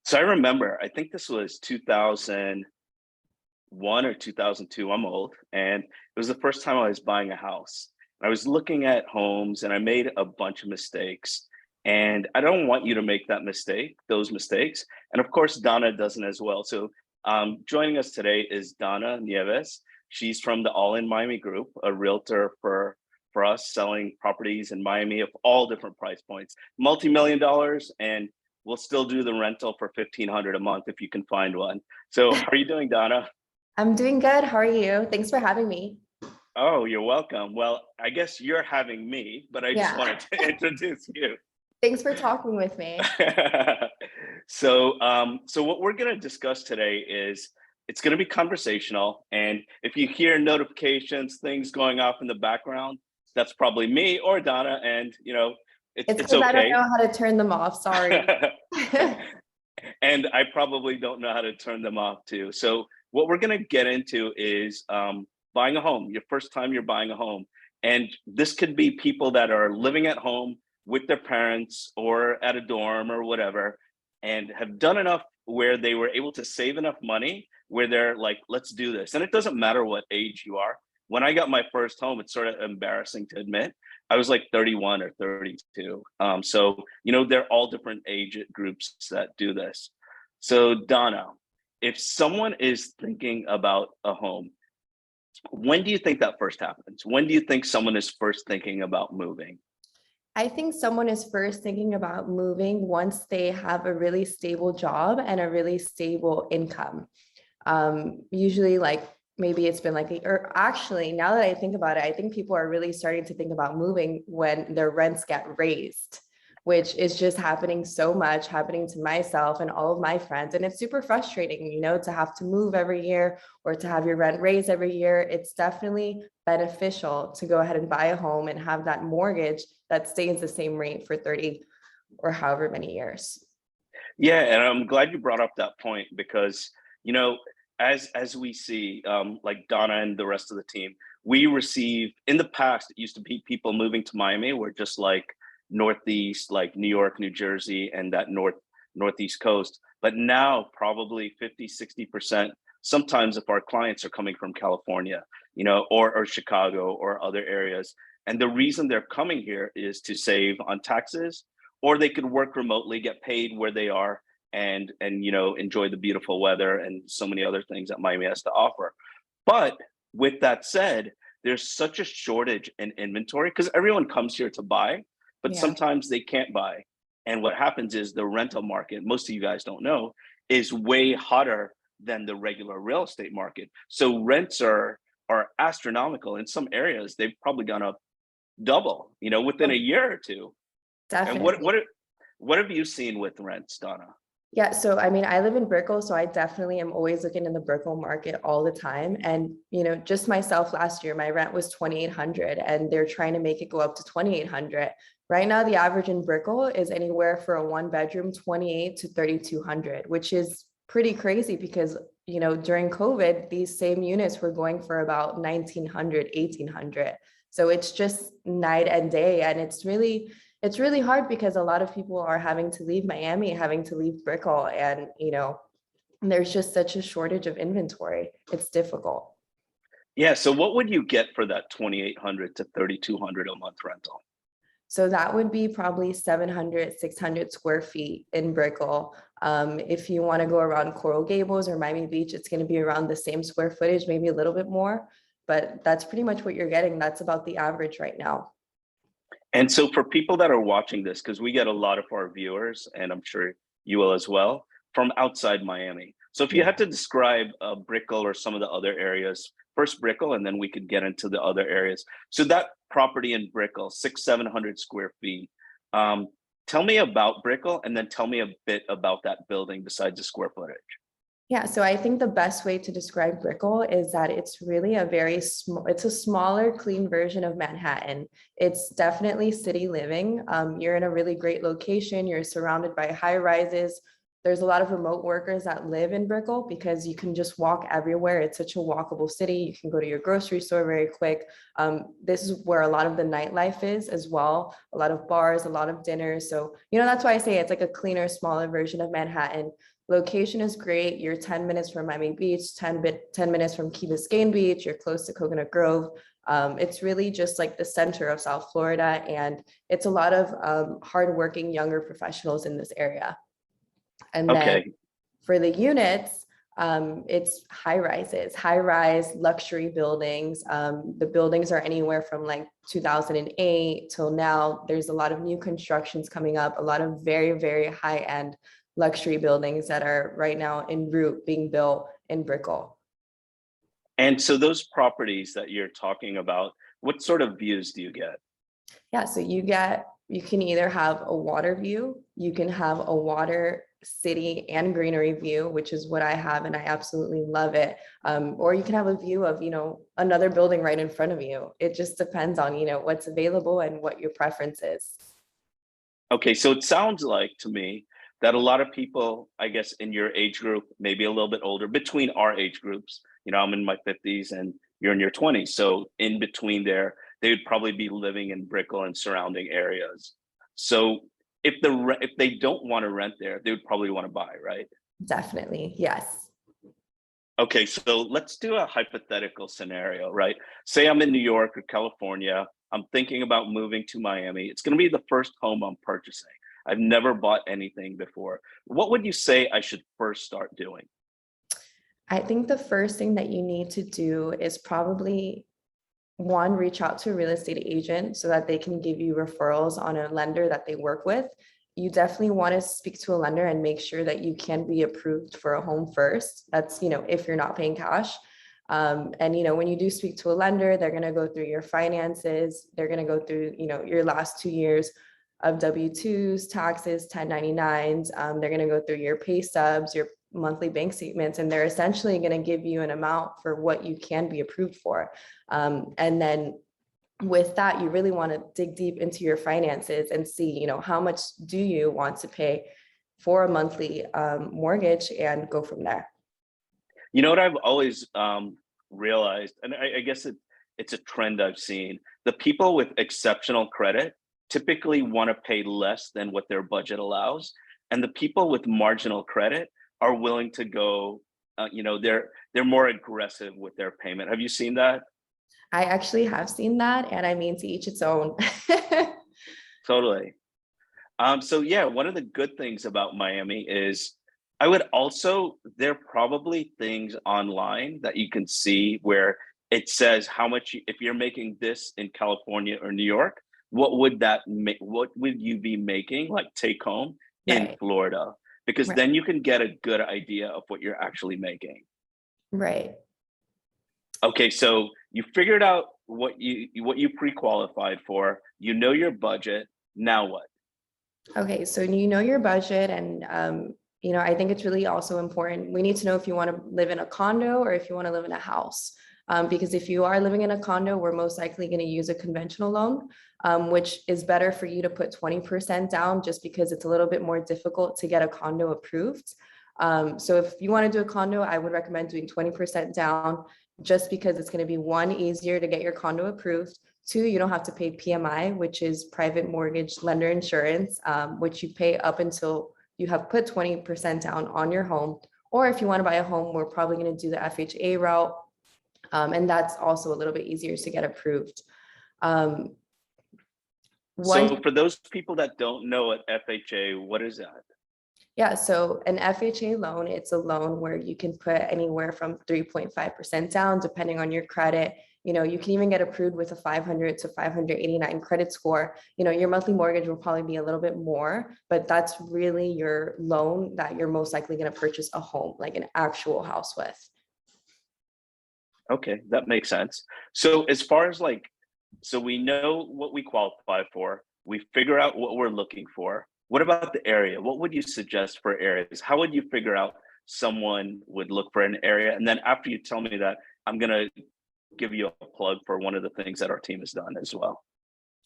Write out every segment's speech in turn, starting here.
So I remember, I think this was 2001 or 2002. I'm old, and it was the first time I was buying a house. I was looking at homes, and I made a bunch of mistakes. And I don't want you to make those mistakes. And of course, Donna doesn't as well. So joining us today is Donna Nieves. She's from the All in Miami Group, a realtor for us selling properties in Miami of all different price points, multi-million dollars, and we'll still do the rental for 1,500 a month if you can find one. So how are you doing, Donna? I'm doing good. How are you? Thanks for having me. Oh, you're welcome. Well, I guess you're having me, but I just Yeah. wanted to introduce you. Thanks for talking with me. So what we're going to discuss today is it's going to be conversational, and if you hear notifications, things going off in the background, that's probably me or Donna, and It's it's because I don't okay. know how to turn them off. Sorry. And I probably don't know how to turn them off too. So what we're going to get into is buying a home, your first time you're buying a home. And this could be people that are living at home with their parents or at a dorm or whatever, and have done enough where they were able to save enough money where they're like, let's do this. And it doesn't matter what age you are. When I got my first home, it's sort of embarrassing to admit, I was like 31 or 32. They're all different age groups that do this. So Donna, if someone is thinking about a home, when do you think that first happens? When do you think someone is first thinking about moving? I think someone is first thinking about moving once they have a really stable job and a really stable income. Usually like maybe it's been like, or actually now that I think about it, I think people are really starting to think about moving when their rents get raised, which is just happening so much, happening to myself and all of my friends. And it's super frustrating, to have to move every year or to have your rent raised every year. It's definitely beneficial to go ahead and buy a home and have that mortgage that stays the same rate for 30 or however many years. Yeah, and I'm glad you brought up that point because, as we see, like Donna and the rest of the team, we receive in the past, it used to be people moving to Miami were just like Northeast, like New York, New Jersey, and that Northeast coast. But now probably 50, 60%, sometimes if our clients are coming from California, or Chicago or other areas. And the reason they're coming here is to save on taxes, or they could work remotely, get paid where they are, and enjoy the beautiful weather and so many other things that Miami has to offer. But with that said, there's such a shortage in inventory because everyone comes here to buy, but Yeah. sometimes they can't buy. And what happens is the rental market, most of you guys don't know, is way hotter than the regular real estate market. So rents are astronomical. In some areas, they've probably gone up double, within a year or two. And what Definitely. what what have you seen with rents, Donna? Yeah, so I mean, I live in Brickell, so I definitely am always looking in the Brickell market all the time. And just myself last year, my rent was 2,800 and they're trying to make it go up to 2,800. Right now, the average in Brickell is anywhere for a one bedroom, 28 to 3,200, which is pretty crazy because during COVID, these same units were going for about 1,900, 1,800. So it's just night and day, and it's really hard because a lot of people are having to leave Miami, having to leave Brickell, and there's just such a shortage of inventory. It's difficult. Yeah, so what would you get for that 2,800 to 3,200 a month rental? So that would be probably 700, 600 square feet in Brickell. If you want to go around Coral Gables or Miami Beach, it's going to be around the same square footage, maybe a little bit more, but that's pretty much what you're getting. That's about the average right now. And so for people that are watching this, because we get a lot of our viewers, and I'm sure you will as well, from outside Miami. So if you Yeah. had to describe Brickell or some of the other areas, first Brickell, and then we could get into the other areas. So that property in Brickell, 700 square feet. Tell me about Brickell, and then tell me a bit about that building besides the square footage. Yeah, so I think the best way to describe Brickell is that it's really a very small, it's a smaller, clean version of Manhattan. It's definitely city living. You're in a really great location. You're surrounded by high rises, There's a lot of remote workers that live in Brickell because you can just walk everywhere. It's such a walkable city. You can go to your grocery store very quick. This is where a lot of the nightlife is as well. A lot of bars, a lot of dinners. So, that's why I say it's like a cleaner, smaller version of Manhattan. Location is great. You're 10 minutes from Miami Beach, 10 minutes from Key Biscayne Beach. You're close to Coconut Grove. It's really just like the center of South Florida, and it's a lot of hardworking younger professionals in this area. And then for the units, it's high rise luxury buildings. The buildings are anywhere from like 2008 till now. There's a lot of new constructions coming up, a lot of very, very high end luxury buildings that are right now en route being built in Brickell. And so those properties that you're talking about, what sort of views do you get? Yeah, so you can either have a water view, you can have a water, city, and greenery view, which is what I have, and I absolutely love it. Or you can have a view of, another building right in front of you. It just depends on, what's available and what your preference is. Okay, so it sounds like to me that a lot of people, I guess, in your age group, maybe a little bit older, between our age groups, I'm in my 50s and you're in your 20s. So in between there, they would probably be living in Brickell and surrounding areas. So if they don't want to rent there, they would probably want to buy, right? Definitely, yes. Okay, so let's do a hypothetical scenario, right? Say I'm in New York or California. I'm thinking about moving to Miami. It's going to be the first home I'm purchasing. I've never bought anything before. What would you say I should first start doing? I think the first thing that you need to do is probably, one, reach out to a real estate agent so that they can give you referrals on a lender that they work with. You definitely want to speak to a lender and make sure that you can be approved for a home first. That's, if you're not paying cash. And, when you do speak to a lender, they're going to go through your finances. They're going to go through, your last 2 years of W-2s, taxes, 1099s. They're going to go through your pay stubs, your monthly bank statements, and they're essentially going to give you an amount for what you can be approved for. And then with that, you really want to dig deep into your finances and see, how much do you want to pay for a monthly mortgage, and go from there. You know what I've always realized, and I guess it's a trend I've seen, the people with exceptional credit typically want to pay less than what their budget allows. And the people with marginal credit are willing to go, they're more aggressive with their payment. Have you seen that? I actually have seen that, and I mean, to each its own. Totally. So yeah, one of the good things about Miami is there are probably things online that you can see where it says how much, if you're making this in California or New York, what would you be making, like take home in Florida? Because then you can get a good idea of what you're actually making. Right. Okay, so you figured out what you pre-qualified for, your budget, now what? Okay, so your budget, and I think it's really also important. We need to know if you want to live in a condo or if you want to live in a house. Because if you are living in a condo, we're most likely going to use a conventional loan, which is better for you to put 20% down, just because it's a little bit more difficult to get a condo approved. So if you want to do a condo, I would recommend doing 20% down, just because it's going to be, one, easier to get your condo approved. Two, you don't have to pay PMI, which is private mortgage lender insurance, which you pay up until you have put 20% down on your home. Or if you want to buy a home, we're probably going to do the FHA route. And that's also a little bit easier to get approved. So for those people that don't know what FHA, what is that? Yeah, so an FHA loan, it's a loan where you can put anywhere from 3.5% down, depending on your credit. You can even get approved with a 500 to 589 credit score. Your monthly mortgage will probably be a little bit more, but that's really your loan that you're most likely going to purchase a home, like an actual house with. Okay, that makes sense. So as far as so we know what we qualify for, we figure out what we're looking for. What about the area? What would you suggest for areas? How would you figure out someone would look for an area? And then after you tell me that, I'm going to give you a plug for one of the things that our team has done as well.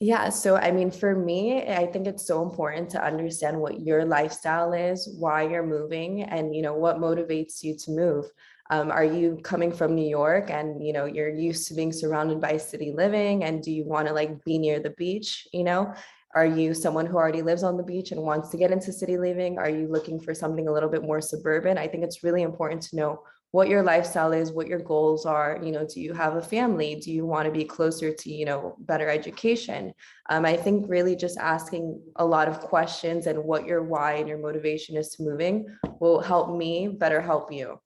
Yeah, so I mean, for me, I think it's so important to understand what your lifestyle is, why you're moving, and what motivates you to move. Are you coming from New York and you're used to being surrounded by city living, and do you want to like be near the beach? Are you someone who already lives on the beach and wants to get into city living? Are you looking for something a little bit more suburban? I think it's really important to know what your lifestyle is, what your goals are. Do you have a family? Do you want to be closer to, better education? I think really just asking a lot of questions and what your why and your motivation is to moving will help me better help you.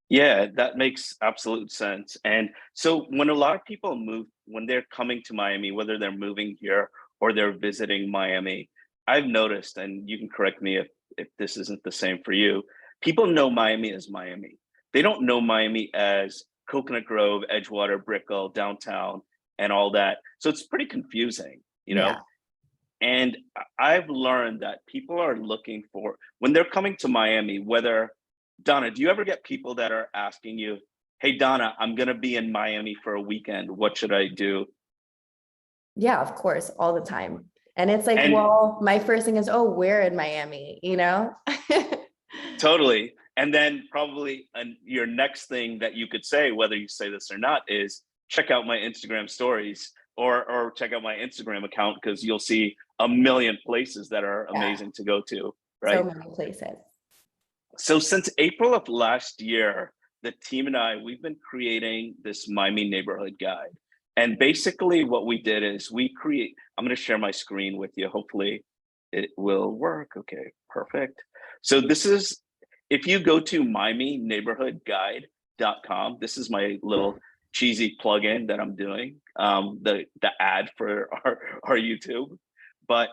Yeah, that makes absolute sense. And so when a lot of people move, when they're coming to Miami, whether they're moving here or they're visiting Miami, I've noticed, and you can correct me if this isn't the same for you, people know Miami as Miami. They don't know Miami as Coconut Grove, Edgewater, Brickell, downtown, and all that. So it's pretty confusing, you know? Yeah. And I've learned that people are looking for, when they're coming to Miami, whether, Donna, do you ever get people that are asking you, hey, Donna, I'm going to be in Miami for a weekend. What should I do? Yeah, of course, all the time. And it's like, And well, my first thing is, oh, we're in Miami? totally. And then probably your next thing that you could say, whether you say this or not, is check out my Instagram stories or check out my Instagram account because you'll see a million places that are Yeah, amazing to go to, so right? many places. So since April of last year, the team and I, we've been creating this Miami neighborhood guide. And basically what we did is I'm going to share my screen with you. Hopefully it will work. Okay, perfect. So this is, if you go to miamineighborhoodguide.com, this is my little cheesy plugin that I'm doing, the ad for our YouTube. But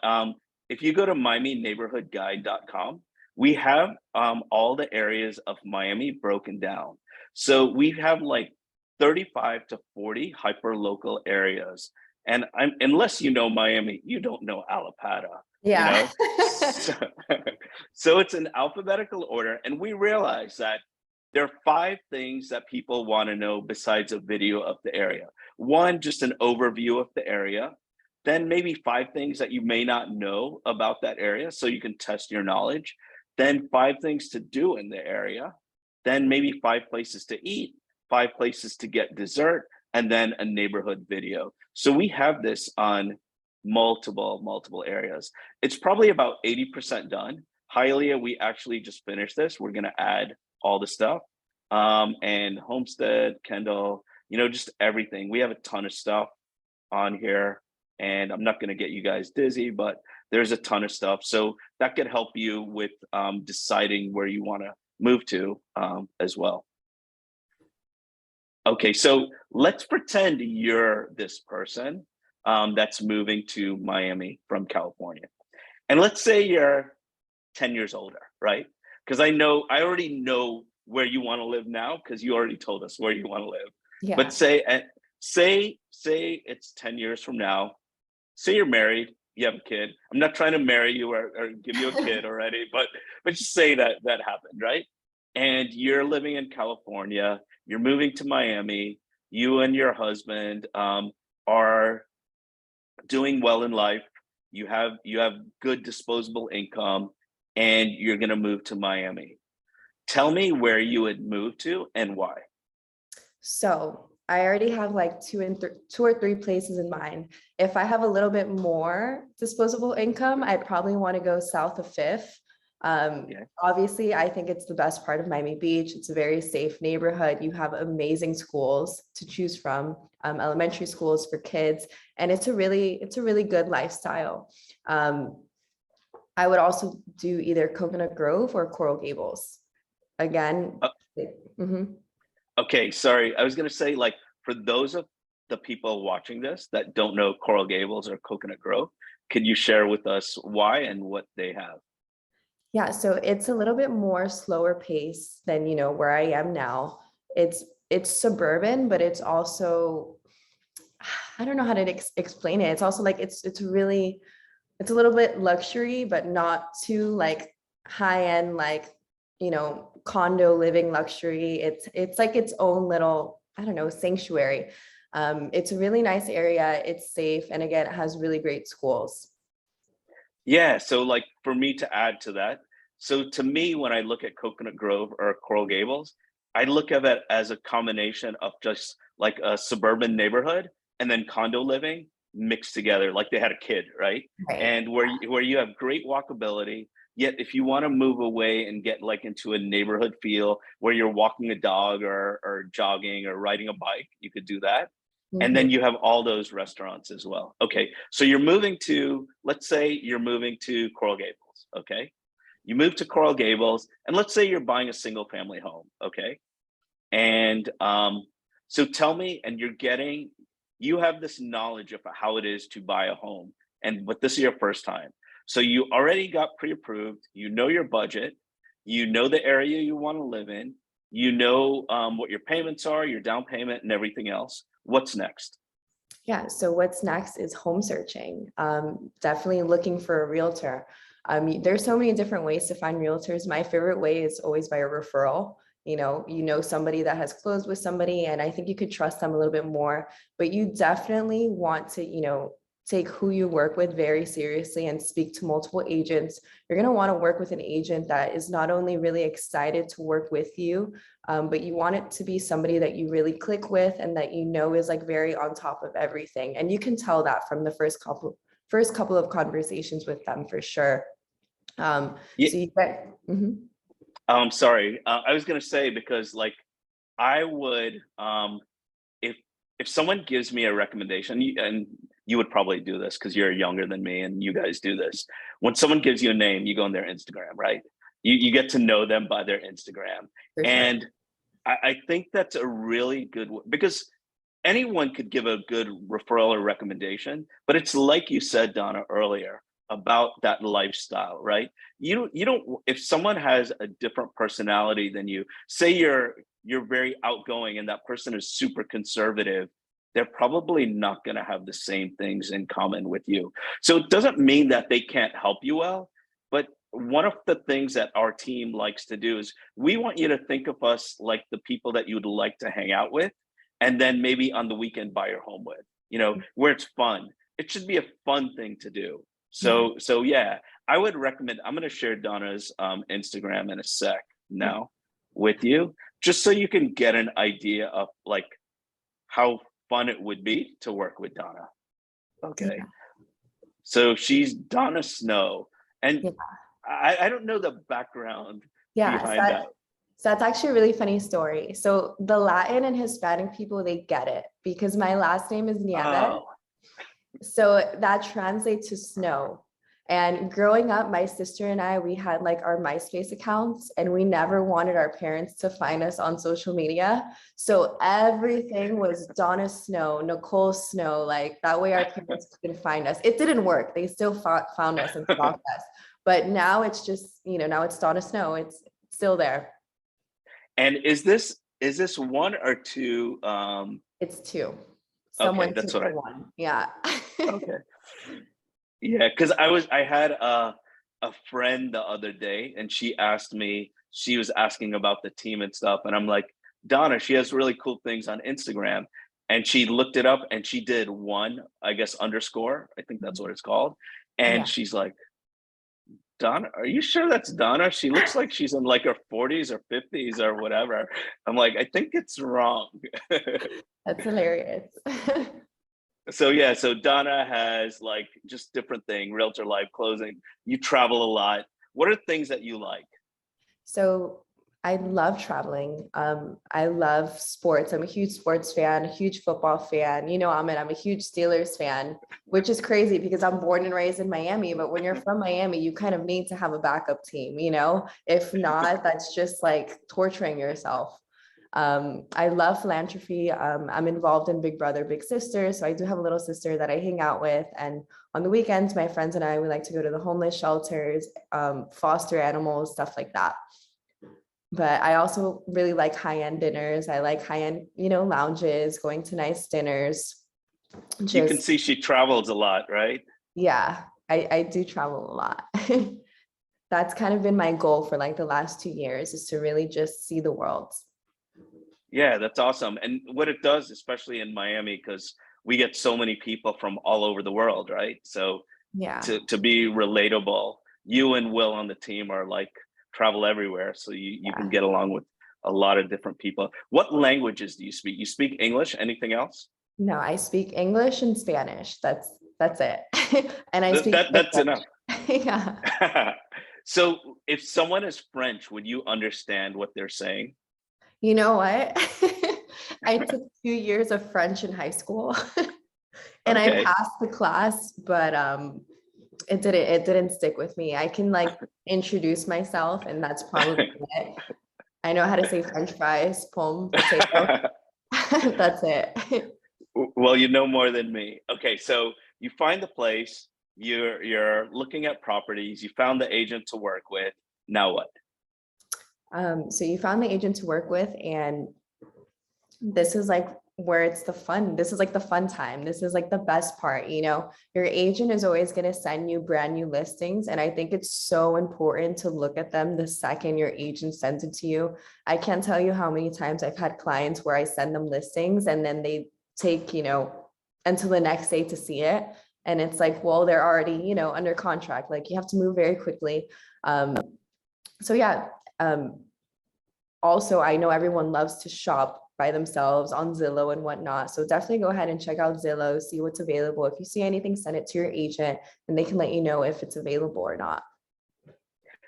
if you go to miamineighborhoodguide.com, we have all the areas of Miami broken down. So we have like 35 to 40 hyper local areas. And unless you know Miami, you don't know Alapata, you Yeah. know? So, so it's in alphabetical order. And we realize that there are 5 things that people want to know besides a video of the area. One, just an overview of the area. Then maybe 5 things that you may not know about that area so you can test your knowledge. Then 5 things to do in the area. Then maybe 5 places to eat, 5 places to get dessert, and then a neighborhood video. So we have this on multiple areas. It's probably about 80% done. Hialeah, we actually just finished this. We're gonna add all the stuff. And Homestead, Kendall, just everything. We have a ton of stuff on here, and I'm not gonna get you guys dizzy, but there's a ton of stuff. So that could help you with deciding where you wanna move to as well. Okay, so let's pretend you're this person that's moving to Miami from California. And let's say you're 10 years older, right? Because I already know where you want to live now because you already told us where you want to live. But Yeah. say it's 10 years from now. Say you're married, you have a kid. I'm not trying to marry you or give you a kid already, but just say that happened, right? And you're living in California, you're moving to Miami, you and your husband are doing well in life, you have good disposable income, and you're going to move to Miami. Tell me where you would move to and why. So I already have like two or three places in mind. If I have a little bit more disposable income, I probably want to go south of Fifth. Yeah. Obviously, I think it's the best part of Miami Beach. It's a very safe neighborhood. You have amazing schools to choose from, elementary schools for kids, and it's a really good lifestyle. I would also do either Coconut Grove or Coral Gables. Again, Uh, mhm. okay, sorry. I was going to say, like, for those of the people watching this that don't know Coral Gables or Coconut Grove, could you share with us why and what they have? Yeah, so it's a little bit more slower pace than, where I am now. It's suburban, but it's also, I don't know how to explain it. It's also like it's a little bit luxury, but not too like high end, like, condo living luxury. It's like its own little, I don't know, sanctuary. It's a really nice area. It's safe. And again, it has really great schools. Yeah, so like for me to add to that, so to me, when I look at Coconut Grove or Coral Gables, I look at it as a combination of just like a suburban neighborhood and then condo living mixed together, like they had a kid, right? Right. And where you have great walkability, yet if you want to move away and get like into a neighborhood feel where you're walking a dog or jogging or riding a bike, you could do that. And Mhm. then you have all those restaurants as well. Okay, so you're moving to, let's say you're moving to Coral Gables, okay? You move to Coral Gables, and let's say you're buying a single family home, okay? And so tell me, and you have this knowledge of how it is to buy a home, but this is your first time. So you already got pre-approved, you know your budget, you know the area you want to live in, you know what your payments are, your down payment, and everything else. What's next? Yeah, so what's next is home searching. Definitely looking for a realtor. There's so many different ways to find realtors. My favorite way is always by a referral. You know somebody that has closed with somebody, and I think you could trust them a little bit more. But you definitely want to, take who you work with very seriously and speak to multiple agents. You're going to want to work with an agent that is not only really excited to work with you, but you want it to be somebody that you really click with and that is like very on top of everything. And you can tell that from the first couple of conversations with them for sure. Yeah, So you get. Mhm. sorry. I was gonna say because like I would if someone gives me a recommendation, and you would probably do this because you're younger than me and you guys do this. When someone gives you a name, you go on their Instagram, right? You get to know them by their Instagram. For sure. And I think that's a really good because anyone could give a good referral or recommendation, but it's like you said, Donna, earlier about that lifestyle, right? You don't if someone has a different personality than you, say you're very outgoing and that person is super conservative, they're probably not going to have the same things in common with you. So it doesn't mean that they can't help you well, but one of the things that our team likes to do is we want you to think of us like the people that you'd like to hang out with and then maybe on the weekend buy your home with, where it's fun. It should be a fun thing to do. Yeah. So yeah, I would recommend, I'm going to share Donna's Instagram in a sec now with you, just so you can get an idea of like how fun it would be to work with Donna. Okay. So she's Donna Snow. And Yeah. I don't know the background Yeah. behind that. So that's actually a really funny story. So the Latin and Hispanic people, they get it because my last name is Nieves. Oh, So that translates to snow. And growing up, my sister and I, we had like our MySpace accounts and we never wanted our parents to find us on social media. So everything was Donna Snow, Nicole Snow, like that way our parents couldn't find us. It didn't work. They still found us and stalked us. But now it's just, now it's Donna Snow. It's still there. and is this one or two? It's two. Okay, Someone that's took what the I. one. Yeah. Okay. Yeah, because I had a friend the other day, and she asked me. She was asking about the team and stuff, and I'm like, Donna, she has really cool things on Instagram, and she looked it up, and she did one, I guess underscore. I think that's what it's called, and Yeah. she's like, Donna, are you sure that's Donna? She looks like she's in like her 40s or 50s or whatever. I'm like, I think it's wrong. That's hilarious. So yeah, so Donna has like just different thing, realtor life closing. You travel a lot. What are things that you like? So I love traveling. I love sports. I'm a huge sports fan, a huge football fan. Amit, I'm a huge Steelers fan, which is crazy because I'm born and raised in Miami. But when you're from Miami, you kind of need to have a backup team, If not, that's just like torturing yourself. I love philanthropy. I'm involved in Big Brother, Big Sister. So I do have a little sister that I hang out with. And on the weekends, my friends and I, we like to go to the homeless shelters, foster animals, stuff like that. But I also really like high-end dinners. I like high-end, lounges, going to nice dinners. You can Just, see she travels a lot, right? yeah, I do travel a lot. That's kind of been my goal for like the last 2 years is to really just see the world. Yeah, that's awesome. And what it does, especially in Miami, because we get so many people from all over the world, right? So Yeah. to be relatable, you and Will on the team are like travel everywhere, so you can Yeah. get along with a lot of different people. What languages do you speak? You speak English? Anything else? No, I speak English and Spanish. That's it. And I speak some That's enough. French. Yeah. So if someone is French, would you understand what they're saying? You know what? I took 2 years of French in high school and I Okay. passed the class, but it didn't stick with me. I can like introduce myself and that's probably it. I know how to say French fries, pomme, potato. That's it. Well, you know more than me. Okay, so you find the place, you're looking at properties, you found the agent to work with. Now what? So you found the agent to work with, and this is like where it's the fun. This is like the fun time. This is like the best part. Your agent is always going to send you brand new listings. And I think it's so important to look at them the second your agent sends it to you. I can't tell you how many times I've had clients where I send them listings and then they take, until the next day to see it. And it's like, well, they're already, under contract. Like you have to move very quickly. So yeah. Also, I know everyone loves to shop by themselves on Zillow and whatnot. So definitely go ahead and check out Zillow, see what's available. If you see anything, send it to your agent and they can let you know if it's available or not.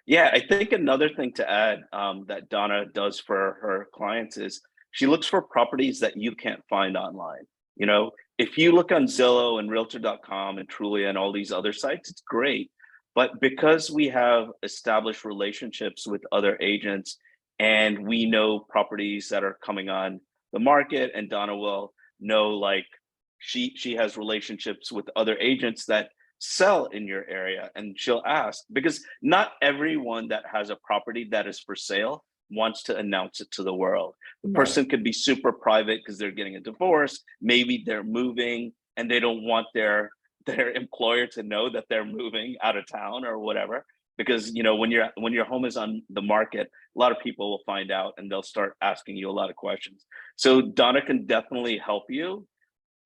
Yeah, I think another thing to add that Donna does for her clients is she looks for properties that you can't find online. You know, if you look on Zillow and Realtor.com and Trulia and all these other sites, it's great. But because we have established relationships with other agents and we know properties that are coming on the market, and Donna will know like she has relationships with other agents that sell in your area, and she'll ask because not everyone that has a property that is for sale wants to announce it to the world. The Right. person could be super private because they're getting a divorce, maybe they're moving and they don't want their employer to know that they're moving out of town or whatever, because when your home is on the market, a lot of people will find out and they'll start asking you a lot of questions. So Donna can definitely help you.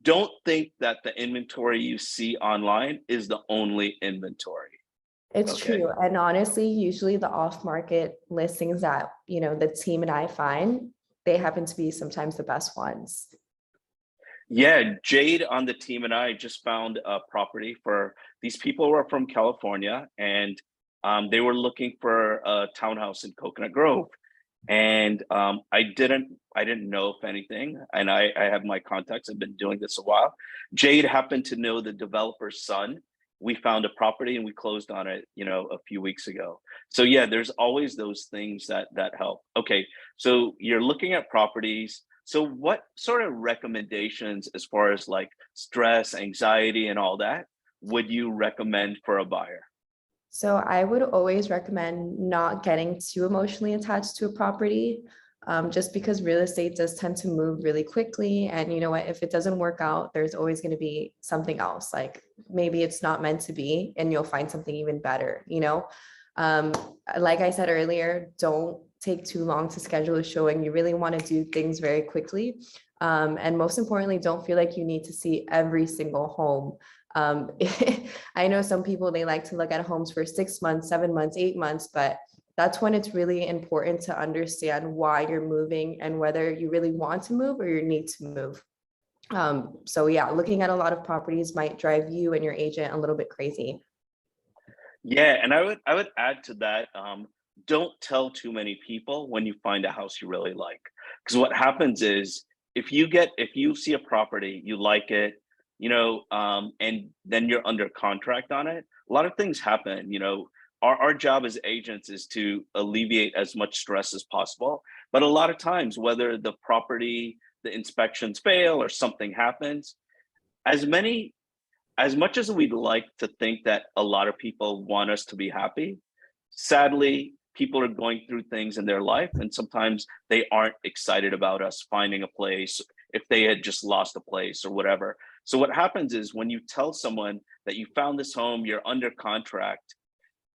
Don't think that the inventory you see online is the only inventory. It's Okay. true. And honestly, usually the off-market listings that, the team and I find, they happen to be sometimes the best ones. Yeah, Jade on the team and I just found a property for these people who are from California, and they were looking for a townhouse in Coconut Grove. And I didn't know if anything, and I have my contacts. I've been doing this a while. Jade happened to know the developer's son. We found a property and we closed on it, a few weeks ago. So yeah, there's always those things that help. Okay, so you're looking at properties. So what sort of recommendations as far as like stress, anxiety, and all that would you recommend for a buyer? So I would always recommend not getting too emotionally attached to a property, just because real estate does tend to move really quickly. And you know what, if it doesn't work out, there's always going to be something else. Like maybe it's not meant to be, and you'll find something even better. Um, like I said earlier, don't take too long to schedule a showing. You really want to do things very quickly. And most importantly, don't feel like you need to see every single home. Um, I know some people, they like to look at homes for 6 months, 7 months, 8 months, but that's when it's really important to understand why you're moving and whether you really want to move or you need to move. So yeah, looking at a lot of properties might drive you and your agent a little bit crazy. Yeah, and I would add to that, don't tell too many people when you find a house you really like. Because what happens is if you see a property, you like it, and then you're under contract on it, a lot of things happen. Our job as agents is to alleviate as much stress as possible. But a lot of times, whether the inspections fail or something happens, as many as much as we'd like to think that a lot of people want us to be happy, sadly, people are going through things in their life, and sometimes they aren't excited about us finding a place if they had just lost a place or whatever. So, what happens is when you tell someone that you found this home, you're under contract,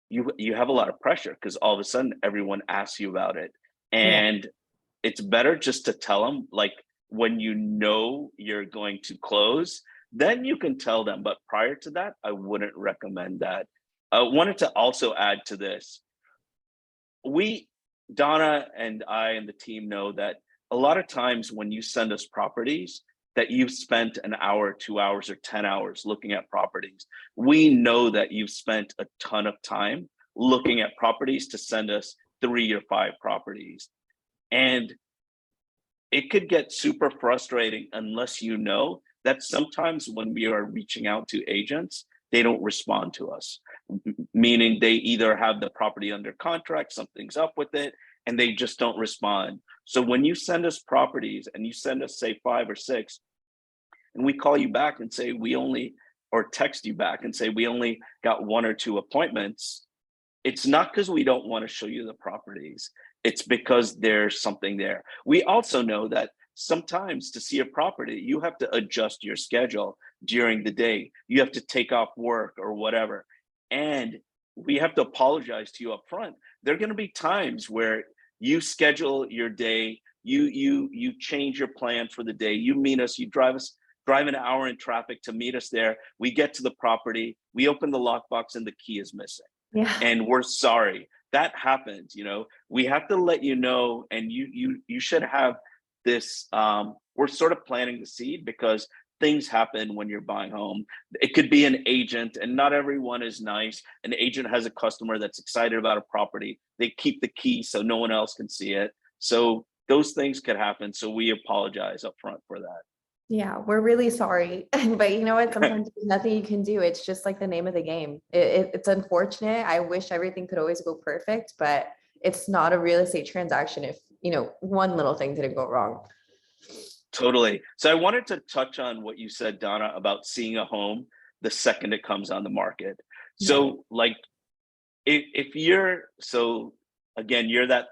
you have a lot of pressure because all of a sudden everyone asks you about it. Yeah. And it's better just to tell them, like, when you know you're going to close, then you can tell them. But prior to that, I wouldn't recommend that. I wanted to also add to this. Donna and I and the team know that a lot of times when you send us properties that you've spent an hour, 2 hours, or 10 hours looking at properties, we know that you've spent a ton of time looking at properties to send us 3 or 5 properties. And it could get super frustrating unless you know that sometimes when we are reaching out to agents, they don't respond to us, meaning they either have the property under contract, something's up with it, and they just don't respond. So when you send us properties and you send us, say, 5 or 6, and we call you back and say or text you back and say we only got 1 or 2 appointments, it's not because we don't want to show you the properties. It's because there's something there. We also know that sometimes to see a property, you have to adjust your schedule during the day. You have to take off work or whatever. And we have to apologize to you up front. There are going to be times where you schedule your day, you change your plan for the day, you meet us, you drive an hour in traffic to meet us there. We get to the property, we open the lockbox and the key is missing. Yeah. And we're sorry. That happens, we have to let you know, and you should have this, we're sort of planting the seed because things happen when you're buying home. It could be an agent, and not everyone is nice. An agent has a customer that's excited about a property. They keep the key so no one else can see it. So those things could happen. So we apologize up front for that. Yeah, we're really sorry. But you know what? Sometimes there's nothing you can do. It's just like the name of the game. It's unfortunate. I wish everything could always go perfect, but it's not a real estate transaction if, one little thing didn't go wrong. Totally. So I wanted to touch on what you said, Donna, about seeing a home the second it comes on the market. So like if you're, so again, you're that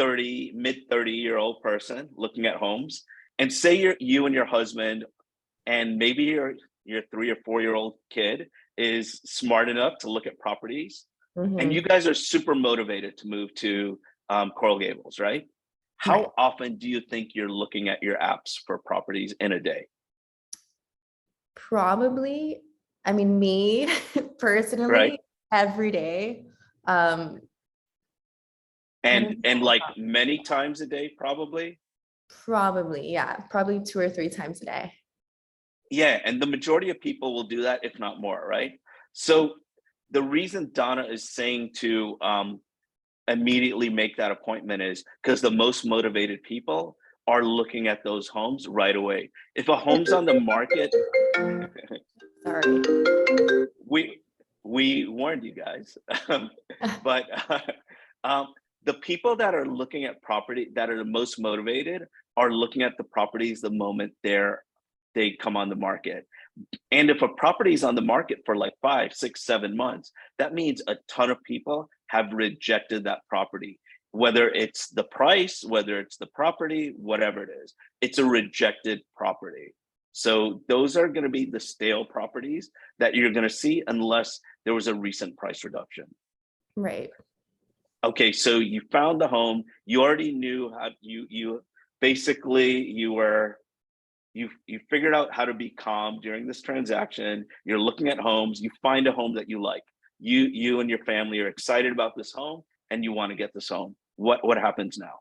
mid 30-year-old person looking at homes, and say you and your husband, and maybe your 3 or 4-year-old kid is smart enough to look at properties, and you guys are super motivated to move to Coral Gables, right? How often do you think you're looking at your apps for properties in a day? Probably, me personally, every day. And like many times a day, probably? Probably, yeah. Probably 2 or 3 times a day. Yeah, and the majority of people will do that, if not more, right? So the reason Donna is saying to immediately make that appointment is because the most motivated people are looking at those homes right away. If a home's on the market, sorry, we warned you guys, but the people that are looking at property that are the most motivated are looking at the properties the moment they come on the market. And if a property is on the market for like 5, 6, 7 months, that means a ton of people have rejected that property, whether it's the price, whether it's the property, whatever it is, it's a rejected property. So those are going to be the stale properties that you're going to see unless there was a recent price reduction. Right. Okay, so you found the home, you already knew how you basically you figured out how to be calm during this transaction. You're looking at homes, you find a home that you like. You and your family are excited about this home and you want to get this home. What happens now?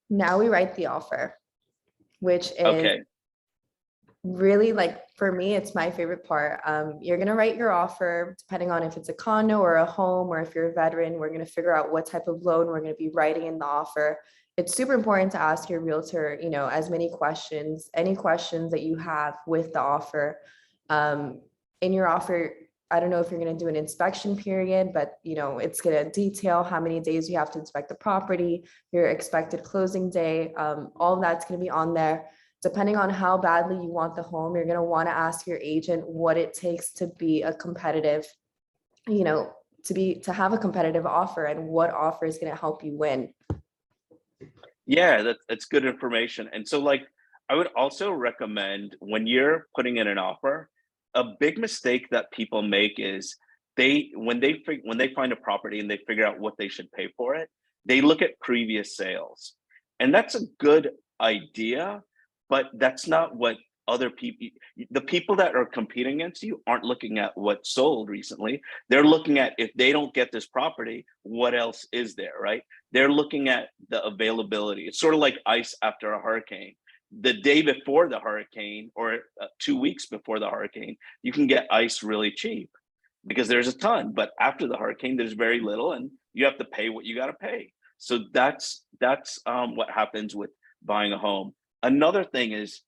Now we write the offer, which is really, like, for me, it's my favorite part. You're going to write your offer, depending on if it's a condo or a home, or if you're a veteran. We're going to figure out what type of loan we're going to be writing in the offer. It's super important to ask your realtor, as many questions, any questions that you have with the offer. In your offer, I don't know if you're going to do an inspection period, but it's going to detail how many days you have to inspect the property, your expected closing day. All of that's going to be on there. Depending on how badly you want the home, you're going to want to ask your agent what it takes to be a competitive, to have a competitive offer, and what offer is going to help you win. Yeah, that's good information. And so, like, I would also recommend when you're putting in an offer, a big mistake that people make is when they find a property and they figure out what they should pay for it, they look at previous sales. And that's a good idea, but that's not what other people, the people that are competing against you aren't looking at what sold recently. They're looking at, if they don't get this property, what else is there, right? They're looking at the availability. It's sort of like ice after a hurricane. The day before the hurricane, or 2 weeks before the hurricane, you can get ice really cheap because there's a ton, but after the hurricane, there's very little and you have to pay what you got to pay. So that's what happens with buying a home. Another thing is,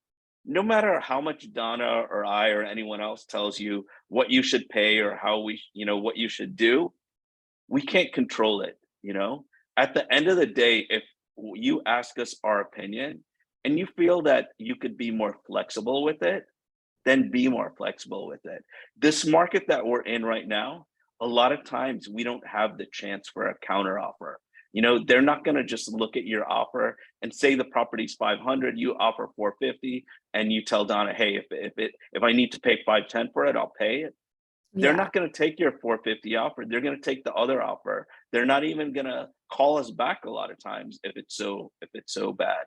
no matter how much Donna or I or anyone else tells you what you should pay or how what you should do, we can't control it. At the end of the day, if you ask us our opinion and you feel that you could be more flexible with it, then be more flexible with it. This market that we're in right now, a lot of times we don't have the chance for a counter offer. They're not going to just look at your offer and say the property's 500, you offer 450, and you tell Donna, hey, if I need to pay 510 for it, I'll pay it. They're not going to take your 450 offer. They're going to take the other offer. They're not even going to call us back a lot of times if it's so bad.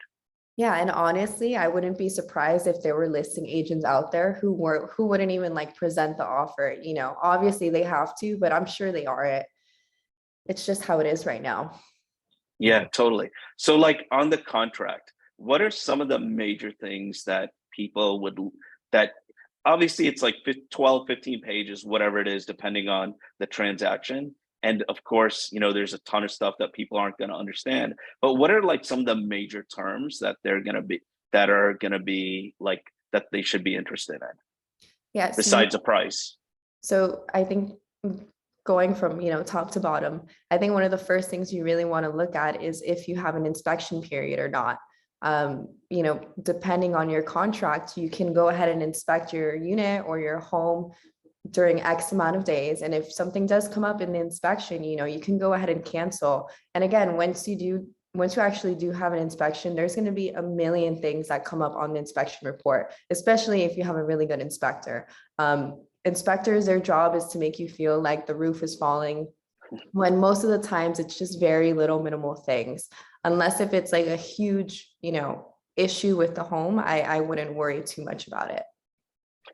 Yeah, and honestly, I wouldn't be surprised if there were listing agents out there who wouldn't even like present the offer. Obviously they have to, but I'm sure they are. It's just how it is right now. Yeah, totally. So like on the contract, what are some of the major things that people that obviously it's like 12, 15 pages, whatever it is, depending on the transaction. And of course, there's a ton of stuff that people aren't going to understand, but what are like some of the major terms that are going to be like, that they should be interested in? Yeah. Besides the price. So I think going from, top to bottom, I think one of the first things you really want to look at is if you have an inspection period or not. Depending on your contract, you can go ahead and inspect your unit or your home during X amount of days. And if something does come up in the inspection, you can go ahead and cancel. And again, once you actually do have an inspection, there's going to be a million things that come up on the inspection report, especially if you have a really good inspector. Inspectors, their job is to make you feel like the roof is falling, when most of the times it's just very little minimal things. Unless if it's like a huge, issue with the home, I wouldn't worry too much about it.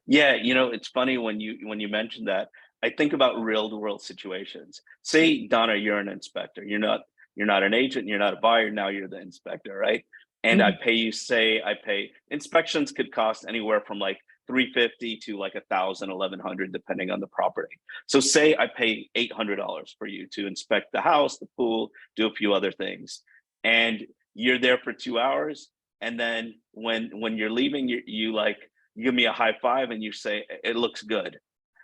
Yeah, it's funny when you mentioned that. I think about real world situations. Say, Donna, you're an inspector. You're not an agent. You're not a buyer. Now you're the inspector, right? And I pay you. Say I pay. Inspections could cost anywhere from like $350 to like $1,000, $1,100, depending on the property. So say I pay $800 for you to inspect the house, the pool, do a few other things, and you're there for 2 hours. And then when you're leaving, you give me a high five and you say, it looks good.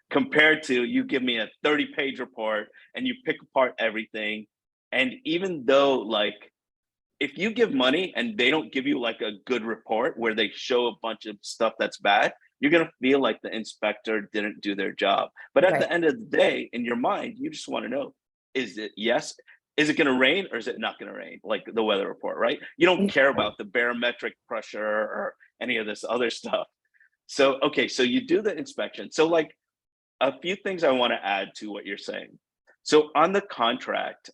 Compared to you give me a 30-page report and you pick apart everything. And even though like, if you give money and they don't give you like a good report where they show a bunch of stuff that's bad, you're going to feel like the inspector didn't do their job. But at the end of the day, in your mind, you just want to know, is it yes? Is it going to rain or is it not going to rain? Like the weather report, right? You don't care about the barometric pressure or any of this other stuff. So, okay, so you do the inspection. So like a few things I want to add to what you're saying. So on the contract,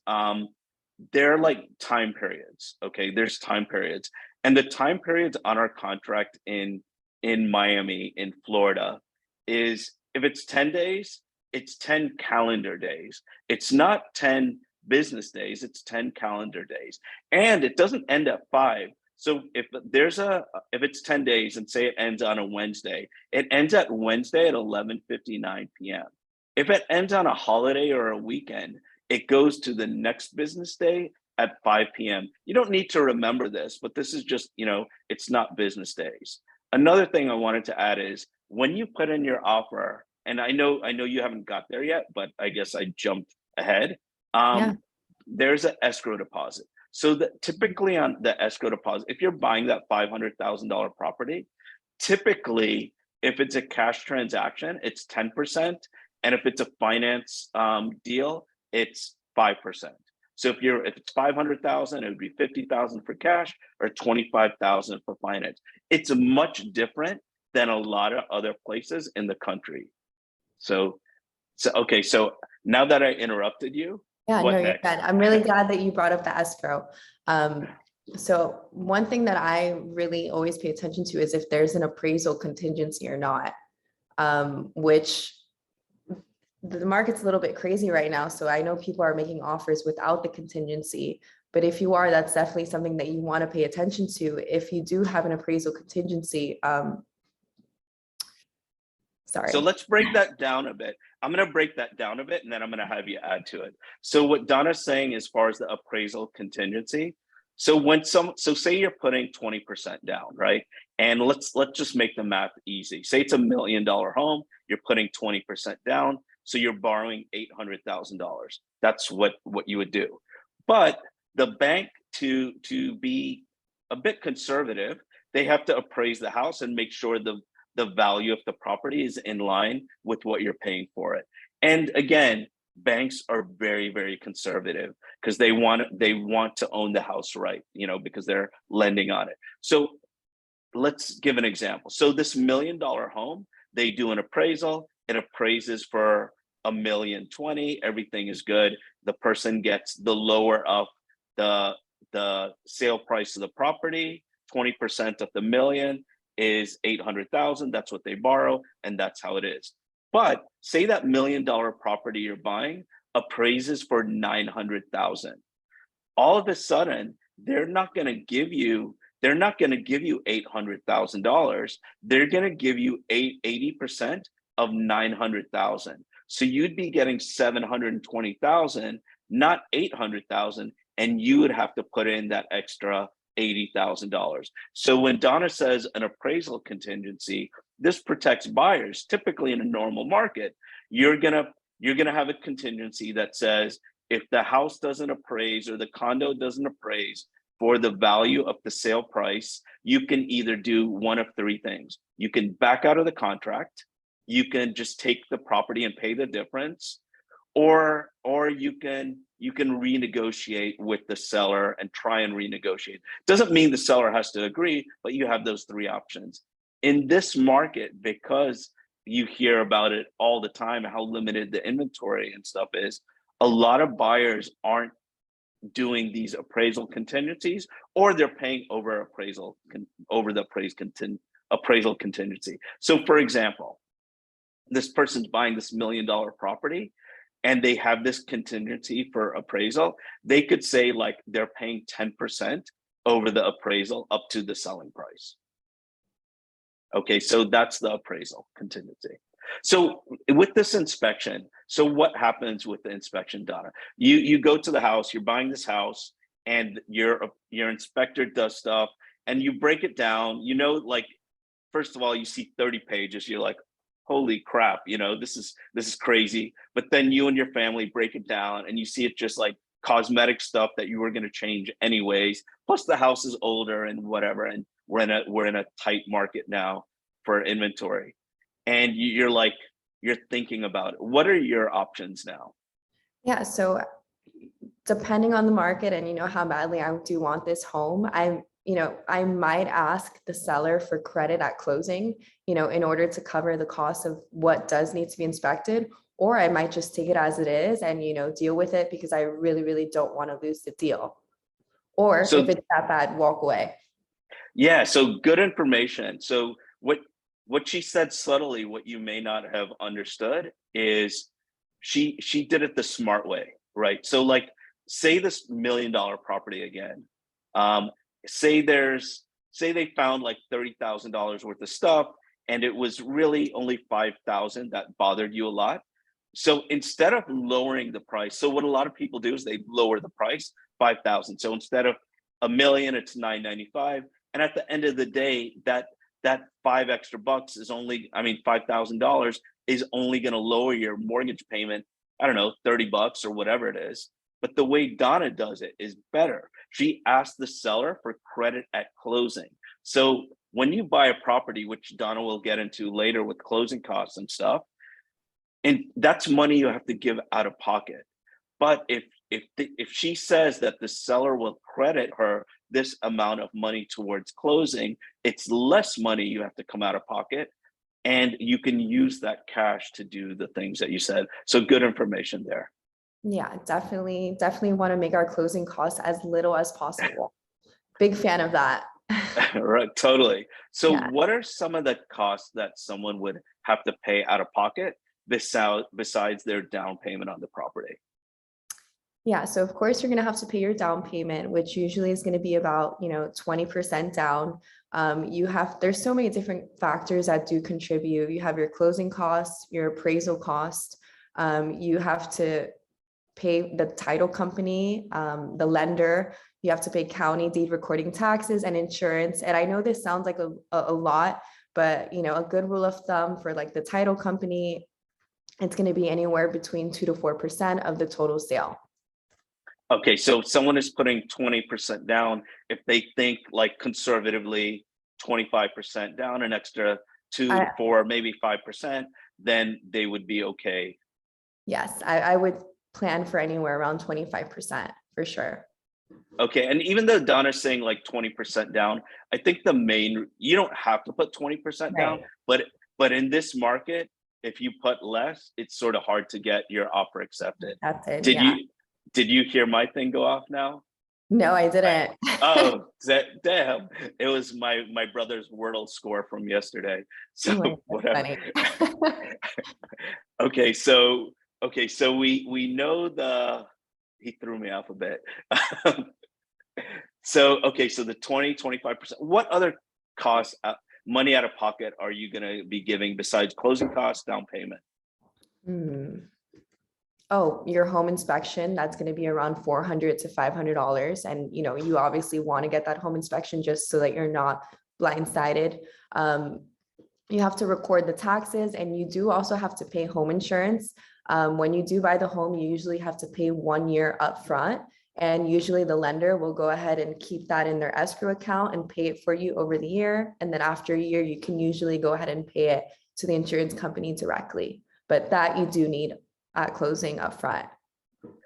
there are like time periods. Okay, there's time periods. And the time periods on our contract in Miami, in Florida, is if it's 10 days, it's 10 calendar days. It's not 10 business days, it's 10 calendar days. And it doesn't end at 5. So if it's 10 days and say it ends on a Wednesday, it ends at Wednesday at 11:59 p.m. If it ends on a holiday or a weekend, it goes to the next business day at 5 p.m. You don't need to remember this, but this is just, it's not business days. Another thing I wanted to add is when you put in your offer, and I know you haven't got there yet, but I guess I jumped ahead. There's an escrow deposit. So that typically on the escrow deposit, if you're buying that $500,000 property, typically if it's a cash transaction, it's 10%. And if it's a finance deal, it's 5%. So if it's 500,000, it would be 50,000 for cash or 25,000 for finance. It's much different than a lot of other places in the country. So okay, so now that I interrupted you, yeah, no, you're good. I'm really glad that you brought up the escrow. So one thing that I really always pay attention to is if there's an appraisal contingency or not, which the market's a little bit crazy right now. So I know people are making offers without the contingency, but if you are, that's definitely something that you want to pay attention to. If you do have an appraisal contingency, sorry. So let's break that down a bit. I'm going to break that down a bit, and then I'm going to have you add to it. So what Donna's saying as far as the appraisal contingency, so say you're putting 20% down, right? And let's just make the math easy. Say it's $1 million home, you're putting 20% down, so you're borrowing $800,000. That's what you would do. But the bank, to be a bit conservative, they have to appraise the house and make sure the value of the property is in line with what you're paying for it. And again, banks are very, very conservative because they want to own the house, right? Because they're lending on it. So let's give an example. So this $1 million home, they do an appraisal. It appraises for $1,020,000. Everything is good. The person gets the lower of the sale price of the property. 20% of the million is 800,000. That's what they borrow, and that's how it is. But say that $1 million property you're buying appraises for 900,000. All of a sudden, they're not going to give you $800,000. They're going to give you 80% of 900,000. So you'd be getting 720,000, not 800,000, and you would have to put in that extra $80,000. So when Donna says an appraisal contingency, this protects buyers. Typically in a normal market, you're gonna have a contingency that says if the house doesn't appraise or the condo doesn't appraise for the value of the sale price, you can either do one of three things. You can back out of the contract, you can just take the property and pay the difference, or you can renegotiate with the seller and try and renegotiate. Doesn't mean the seller has to agree, but you have those three options. In this market, because you hear about it all the time, how limited the inventory and stuff is, a lot of buyers aren't doing these appraisal contingencies, or they're paying over the appraisal contingency. So for example, this person's buying this $1 million property and they have this contingency for appraisal. They could say like they're paying 10% over the appraisal up to the selling price. Okay, so that's the appraisal contingency. So with this inspection, so what happens with the inspection, Donna? You go to the house, you're buying this house, and your inspector does stuff, and you break it down. Like, first of all, you see 30 pages, you're like, holy crap, this is crazy. But then you and your family break it down, and you see it just like cosmetic stuff that you were going to change anyways. Plus, the house is older and whatever, and we're in a tight market now for inventory. And you're thinking about it. What are your options now? Yeah, so depending on the market and how badly I do want this home, I might ask the seller for credit at closing, in order to cover the cost of what does need to be inspected, or I might just take it as it is and deal with it because I really, really don't want to lose the deal. Or if it's that bad, walk away. Yeah, so good information. So what she said subtly, what you may not have understood, is she did it the smart way, right? So like, say this $1 million property again. Say they found like $30,000 worth of stuff, and it was really only 5,000 that bothered you a lot. So instead of lowering the price, so what a lot of people do is they lower the price 5,000. So instead of $1 million, it's $995. And at the end of the day, that $5 extra is only, $5,000 is only going to lower your mortgage payment, I don't know, $30 or whatever it is. But the way Donna does it is better. She asks the seller for credit at closing. So when you buy a property, which Donna will get into later with closing costs and stuff, and that's money you have to give out of pocket. But if she says that the seller will credit her this amount of money towards closing, it's less money you have to come out of pocket, and you can use that cash to do the things that you said. So good information there. Yeah, definitely want to make our closing costs as little as possible. Big fan of that. Right, totally. So Yeah. what are some of the costs that someone would have to pay out of pocket besides their down payment on the property? Yeah, so of course you're going to have to pay your down payment, which usually is going to be about, 20% down. There's so many different factors that do contribute. You have your closing costs, your appraisal cost. You have to pay the title company, the lender. You have to pay county deed recording taxes and insurance. And I know this sounds like a lot, but a good rule of thumb for like the title company, it's going to be anywhere between 2 to 4% of the total sale. Okay, so if someone is putting 20% down, if they think like conservatively 25% down, an extra 2 to 4, maybe 5%, then they would be okay. Yes, I would plan for anywhere around 25% for sure. Okay, and even though Donna's saying like 20% down, I think you don't have to put 20% down, Right. but in this market, if you put less, it's sort of hard to get your offer accepted. That's it. Did Yeah. you hear my thing go off now? No, I didn't. Oh, damn. It was my brother's Wordle score from yesterday. So whatever. Okay, so we know he threw me off a bit. So the 25%, what other costs, money out of pocket, are you going to be giving besides closing costs, down payment? Oh, your home inspection, that's going to be around $400 to $500. And, you obviously want to get that home inspection just so that you're not blindsided. You have to record the taxes, and you do also have to pay home insurance. When you do buy the home, you usually have to pay 1 year upfront. And usually the lender will go ahead and keep that in their escrow account and pay it for you over the year. And then after a year, you can usually go ahead and pay it to the insurance company directly. But that you do need at closing upfront.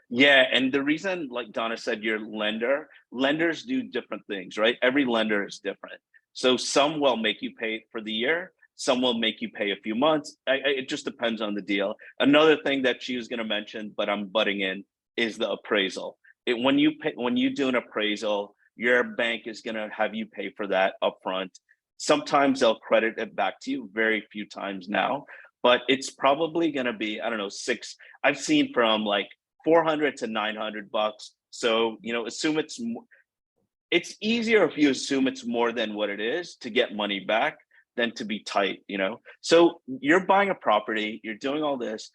Yeah, and the reason, like Donna said, your lenders do different things, right? Every lender is different. So some will make you pay for the year, some will make you pay a few months. It just depends on the deal. Another thing that she was going to mention, but I'm butting in, is the appraisal. When you do an appraisal, your bank is going to have you pay for that upfront. Sometimes they'll credit it back to you, very few times now, but it's probably going to be, I don't know, I've seen from like $400 to $900. So, assume it's easier if you assume it's more than what it is to get money back than to be tight, So you're buying a property, you're doing all this,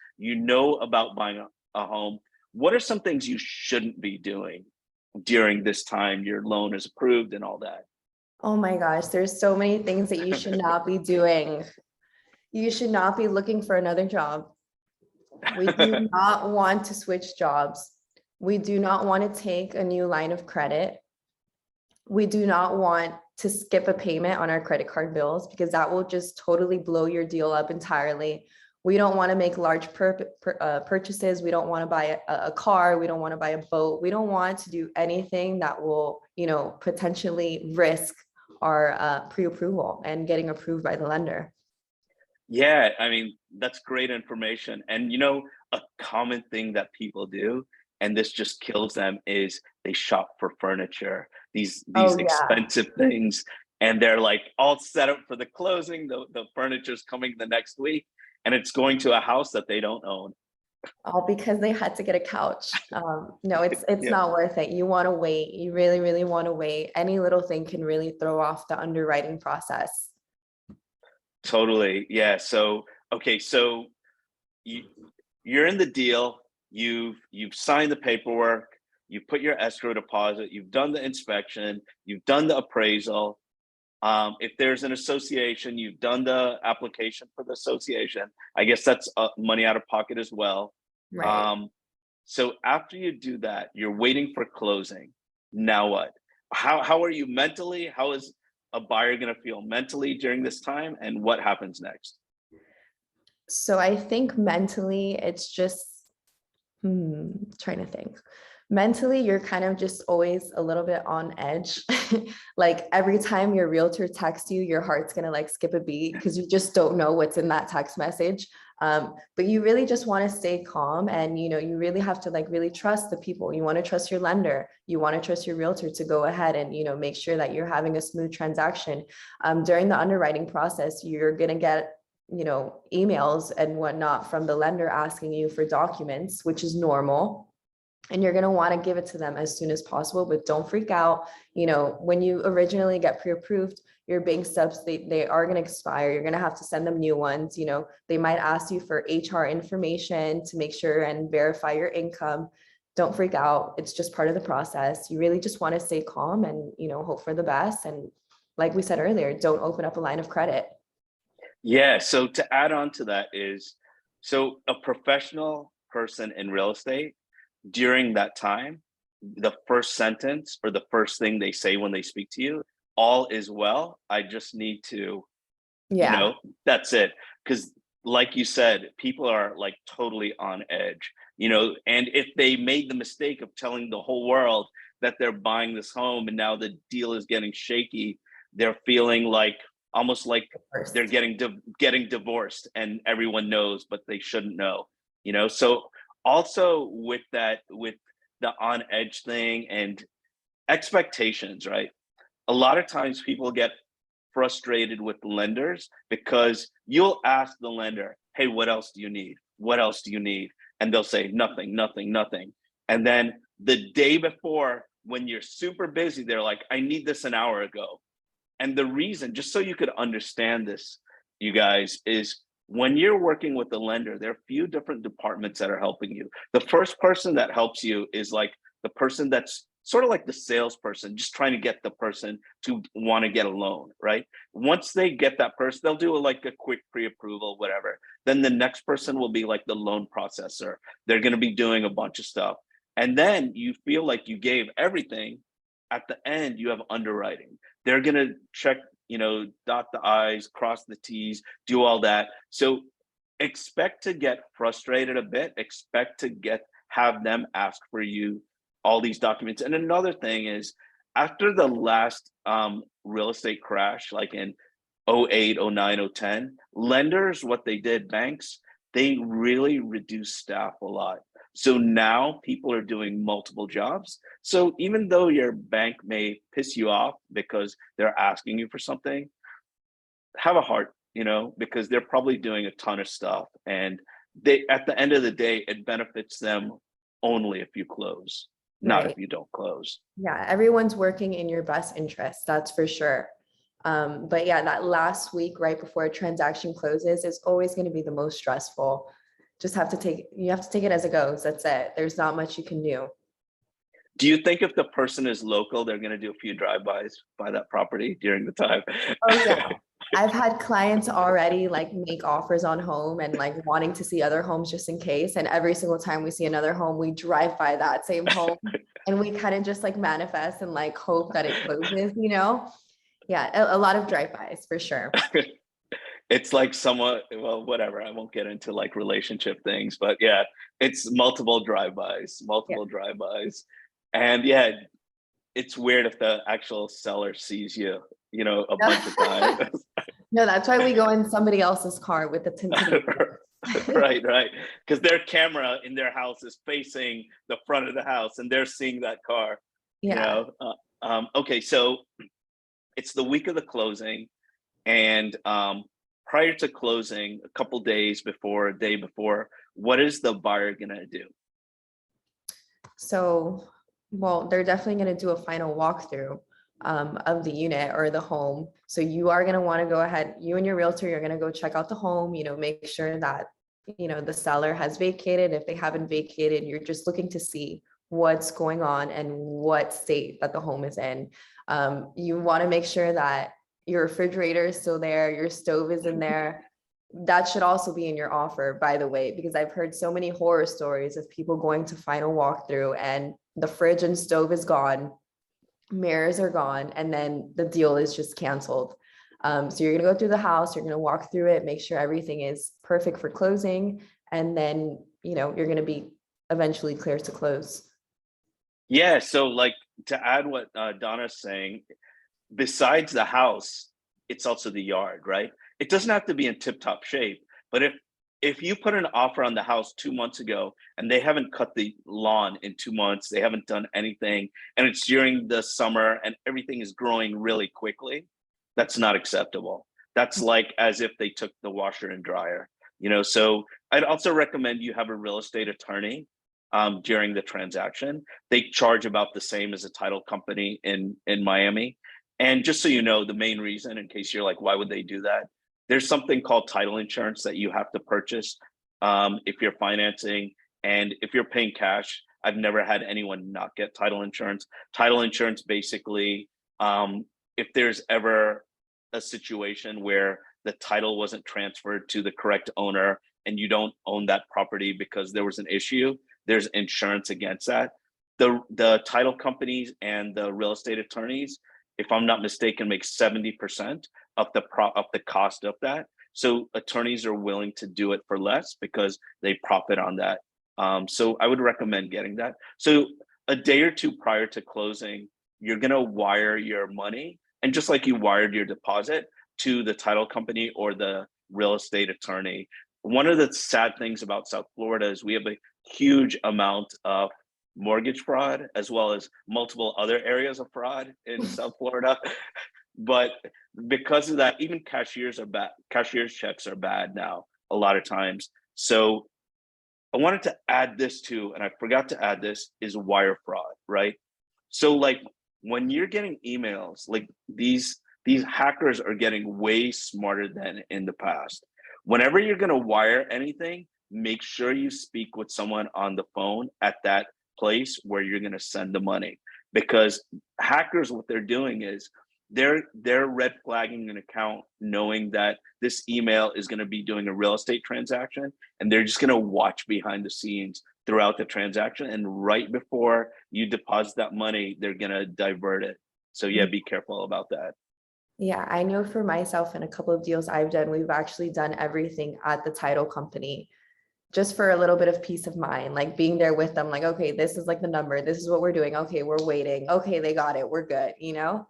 about buying a home. What are some things you shouldn't be doing during this time your loan is approved and all that? Oh my gosh, there's so many things that you should not be doing. You should not be looking for another job. We do not want to switch jobs. We do not want to take a new line of credit. We do not want to skip a payment on our credit card bills because that will just totally blow your deal up entirely. We don't want to make large purchases. We don't want to buy a car. We don't want to buy a boat. We don't want to do anything that will, potentially risk our pre-approval and getting approved by the lender. Yeah, I mean, that's great information. And a common thing that people do, and this just kills them, is they shop for furniture, these expensive things, and they're like all set up for the closing. The furniture's coming the next week, and it's going to a house that they don't own. All because they had to get a couch. No, it's not worth it. You want to wait. You really, really want to wait. Any little thing can really throw off the underwriting process. Totally. Yeah. So, okay. So you're in the deal. You've signed the paperwork. You put your escrow deposit. You've done the inspection. You've done the appraisal. If there's an association, you've done the application for the association. I guess that's money out of pocket as well. Right. So after you do that, you're waiting for closing. Now what? How are you mentally? How is a buyer going to feel mentally during this time, and what happens next? So I think mentally, it's just trying to think. Mentally, you're kind of just always a little bit on edge. Like every time your realtor texts you, your heart's gonna like skip a beat because you just don't know what's in that text message. But you really just want to stay calm, and you really have to like really trust the people. You want to trust your lender, you want to trust your realtor to go ahead and make sure that you're having a smooth transaction. During the underwriting process, you're going to get emails and whatnot from the lender asking you for documents, which is normal, and you're going to want to give it to them as soon as possible. But don't freak out. When you originally get pre-approved, your bank stubs, they are going to expire. You're going to have to send them new ones. They might ask you for HR information to make sure and verify your income. Don't freak out. It's just part of the process. You really just want to stay calm and hope for the best. And like we said earlier, don't open up a line of credit. Yeah, so to add on to that is, so a professional person in real estate, during that time, the first sentence or the first thing they say when they speak to you, all is well. I just need to, Yeah. that's it. Because like you said, people are like totally on edge, and if they made the mistake of telling the whole world that they're buying this home and now the deal is getting shaky, they're feeling like almost like they're getting divorced and everyone knows, but they shouldn't know, so also with the on edge thing and expectations, right? A lot of times people get frustrated with lenders because you'll ask the lender, hey, what else do you need? What else do you need? And they'll say nothing, nothing, nothing. And then the day before, when you're super busy, they're like, I need this an hour ago. And the reason, just so you could understand this, you guys, is when you're working with the lender, there are a few different departments that are helping you. The first person that helps you is like the person that's sort of like the salesperson, just trying to get the person to want to get a loan, right? Once they get that person, they'll do like a quick pre-approval, whatever. Then the next person will be like the loan processor. They're going to be doing a bunch of stuff. And then you feel like you gave everything. At the end, you have underwriting. They're going to check, dot the I's, cross the T's, do all that. So expect to get frustrated a bit, expect to have them ask for you all these documents. And another thing is, after the last real estate crash, like in 08, 09, 010, lenders, what they did, banks, they really reduced staff a lot. So now people are doing multiple jobs. So even though your bank may piss you off because they're asking you for something, have a heart, because they're probably doing a ton of stuff. And at the end of the day, it benefits them only if you close, not if you don't close. Yeah, everyone's working in your best interest, that's for sure. But yeah, that last week right before a transaction closes is always going to be the most stressful. You have to take it as it goes. That's it. There's not much you can do. Do you think if the person is local, they're going to do a few drive-bys by that property during the time? Oh yeah. I've had clients already like make offers on home and like wanting to see other homes just in case. And every single time we see another home, we drive by that same home and we kind of just like manifest and like hope that it closes, Yeah, a lot of drive-bys for sure. It's like somewhat, well, whatever. I won't get into like relationship things, but yeah, it's multiple drive-bys. And yeah, it's weird if the actual seller sees you, a bunch of times. No, that's why we go in somebody else's car with the tinted. Right. Because their camera in their house is facing the front of the house and they're seeing that car. Yeah. Okay, so it's the week of the closing, and prior to closing, a couple days before, a day before, what is the buyer gonna do? So, well, they're definitely going to do a final walkthrough of the unit or the home. So you are going to want to go ahead, you and your realtor, you're going to go check out the home, make sure that, the seller has vacated. If they haven't vacated, you're just looking to see what's going on and what state that the home is in. You want to make sure that your refrigerator is still there, your stove is in there. That should also be in your offer, by the way, because I've heard so many horror stories of people going to final walkthrough and the fridge and stove is gone, mirrors are gone, and then the deal is just canceled. So you're going to go through the house, you're going to walk through it, make sure everything is perfect for closing, and then, you're going to be eventually clear to close. Yeah, so like to add what Donna's saying, besides the house, it's also the yard, right? It doesn't have to be in tip-top shape, but if if you put an offer on the house 2 months ago and they haven't cut the lawn in 2 months, they haven't done anything, and it's during the summer and everything is growing really quickly, that's not acceptable. That's like as if they took the washer and dryer, you know. So I'd also recommend you have a real estate attorney during the transaction. They charge about the same as a title company in Miami. And just so you know, the main reason, in case you're like, why would they do that? There's something called title insurance that you have to purchase if you're financing, and if you're paying cash. I've never had anyone not get title insurance. Title insurance basically, if there's ever a situation where the title wasn't transferred to the correct owner and you don't own that property because there was an issue, there's insurance against that. The title companies and the real estate attorneys, if I'm not mistaken, make 70% of the cost of that. So attorneys are willing to do it for less because they profit on that. So I would recommend getting that. So a day or two prior to closing, you're gonna wire your money, and just like you wired your deposit, to the title company or the real estate attorney. One of the sad things about South Florida is we have a huge amount of mortgage fraud, as well as multiple other areas of fraud in South Florida. But because of that, even cashiers are bad. Cashier's checks are bad now a lot of times. So I wanted to add this too, and I forgot to add this, is wire fraud, right? So like when you're getting emails, like these hackers are getting way smarter than in the past. Whenever you're gonna wire anything, make sure you speak with someone on the phone at that place where you're gonna send the money. Because hackers, what they're doing is they're red flagging an account knowing that this email is going to be doing a real estate transaction, and they're just going to watch behind the scenes throughout the transaction, and right before you deposit that money, they're going to divert it. So yeah, be careful about that. Yeah, I know for myself and a couple of deals I've done, we've actually done everything at the title company just for a little bit of peace of mind, like being there with them, like, okay, this is like the number, this is what we're doing. Okay, we're waiting. Okay, they got it. We're good, you know?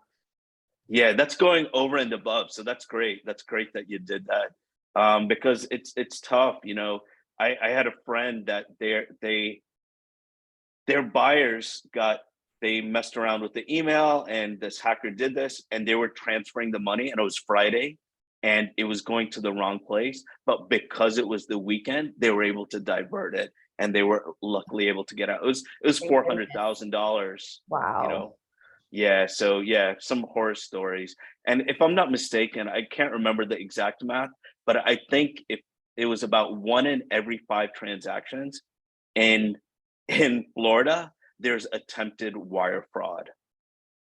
Yeah, that's going over and above. So that's great. That's great that you did that. Because it's tough, you know. I had a friend that their buyers they messed around with the email, and this hacker did this, and they were transferring the money, and it was Friday and it was going to the wrong place. But because it was the weekend, they were able to divert it, and they were luckily able to get out. It was $400,000, you Wow. know. Yeah, so yeah, some horror stories. And if I'm not mistaken, I can't remember the exact math, but I think if it was about 1 in every 5 transactions in Florida, there's attempted wire fraud.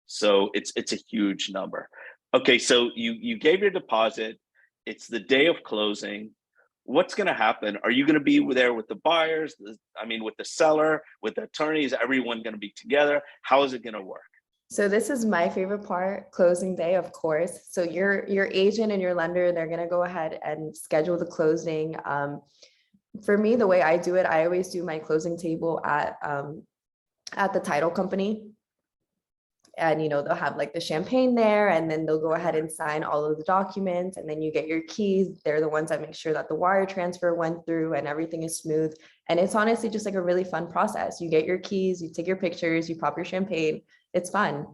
So it's a huge number. Okay, so you gave your deposit, it's the day of closing. What's going to happen? Are you going to be there with the buyers? I mean, with the seller, with the attorneys, everyone going to be together? How is it going to work? So this is my favorite part, closing day, of course. So your agent and your lender, they're gonna go ahead and schedule the closing. For me, the way I do it, I always do my closing table at the title company. And they'll have like the champagne there, and then they'll go ahead and sign all of the documents, and then you get your keys. They're the ones that make sure that the wire transfer went through and everything is smooth. And it's honestly just like a really fun process. You get your keys, you take your pictures, you pop your champagne. It's fun.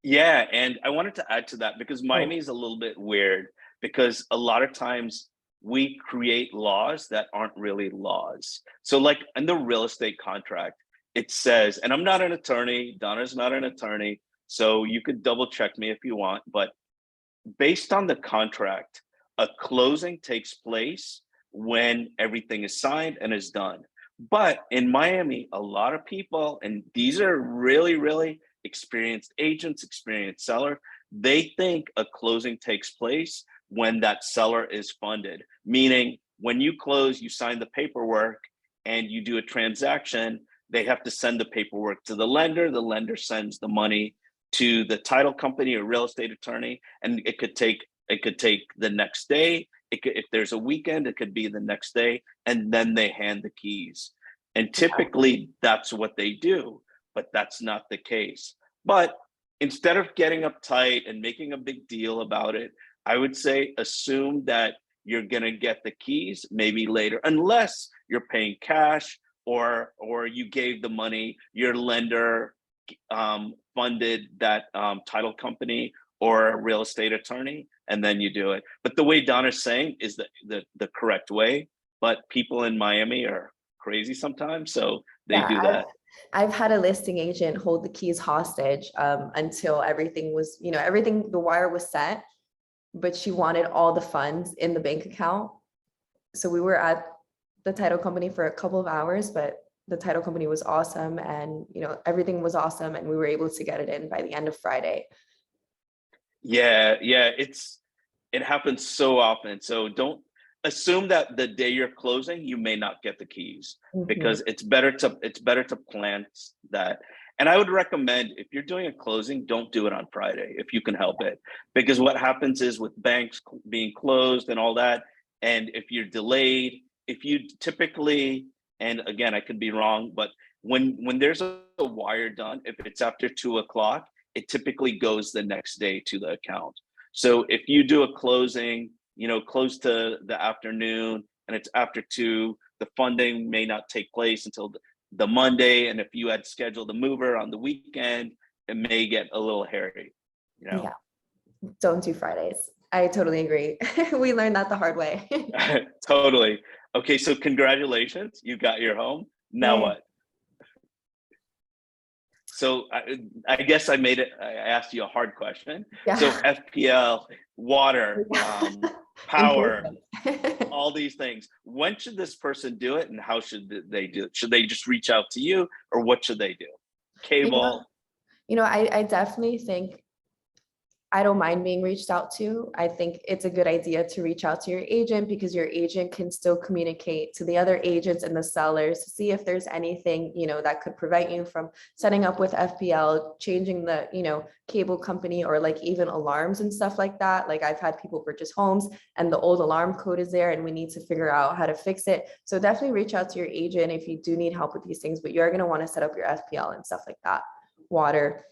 Yeah, and I wanted to add to that because Oh, Miami is a little bit weird, because a lot of times we create laws that aren't really laws. So like in the real estate contract, it says, and I'm not an attorney, Donna's not an attorney, so you could double check me if you want, but based on the contract, a closing takes place when everything is signed and is done. But in Miami, a lot of people, and these are really, really experienced agents, experienced sellers, they think a closing takes place when that seller is funded. Meaning, when you close, you sign the paperwork and you do a transaction, they have to send the paperwork to the lender sends the money to the title company or real estate attorney, and it could take the next day. If there's a weekend, it could be the next day, and then they hand the keys. And typically that's what they do, but that's not the case. But instead of getting uptight and making a big deal about it, I would say assume that you're going to get the keys maybe later, unless you're paying cash, or you gave the money, your lender funded that title company or a real estate attorney, and then you do it. But the way Donna's saying is the correct way. But people in Miami are crazy sometimes, so they Yeah, do that. I've had a listing agent hold the keys hostage until everything was, everything, the wire was set, but she wanted all the funds in the bank account. So we were at the title company for a couple of hours, but the title company was awesome, and everything was awesome, and we were able to get it in by the end of Friday. Yeah, it happens so often. So don't assume that the day you're closing, you may not get the keys, because it's better to plan that. And I would recommend, if you're doing a closing, don't do it on Friday if you can help it, because what happens is, with banks being closed and all that, and if you're delayed, if you typically, and again, I could be wrong, but when there's a wire done, if it's after 2 o'clock, it typically goes the next day to the account. So if you do a closing, close to the afternoon, and it's after 2, the funding may not take place until the Monday. And if you had scheduled a mover on the weekend, it may get a little hairy. Yeah, don't do Fridays. I totally agree. We learned that the hard way. Totally. Okay, so congratulations, you got your home. Now what? So I guess I asked you a hard question. Yeah. So FPL, water, power, all these things. When should this person do it, and how should they do it? Should they just reach out to you, or what should they do? Cable. I definitely think I don't mind being reached out to. I think it's a good idea to reach out to your agent, because your agent can still communicate to the other agents and the sellers to see if there's anything, that could prevent you from setting up with FPL, changing the, cable company, or like even alarms and stuff like that. Like, I've had people purchase homes and the old alarm code is there, and we need to figure out how to fix it. So definitely reach out to your agent if you do need help with these things, but you're going to want to set up your FPL and stuff like that. Water.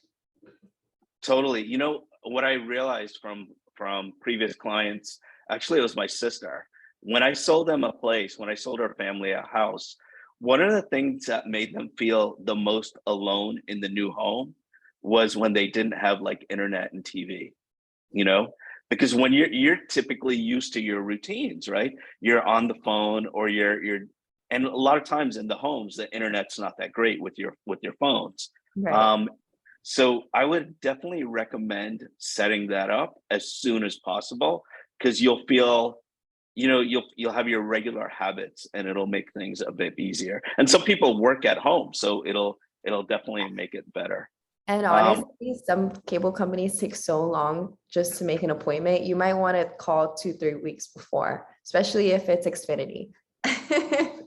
Totally. What I realized from previous clients, actually, it was my sister. When I sold them a place, when I sold her family a house, one of the things that made them feel the most alone in the new home was when they didn't have like internet and TV, because when you're typically used to your routines, right? You're on the phone, or you're and a lot of times in the homes, the internet's not that great with your phones. Right. So I would definitely recommend setting that up as soon as possible, because you'll feel, you'll have your regular habits, and it'll make things a bit easier. And some people work at home, so it'll definitely make it better. And honestly, some cable companies take so long just to make an appointment. You might want to call 2-3 weeks before, especially if it's Xfinity.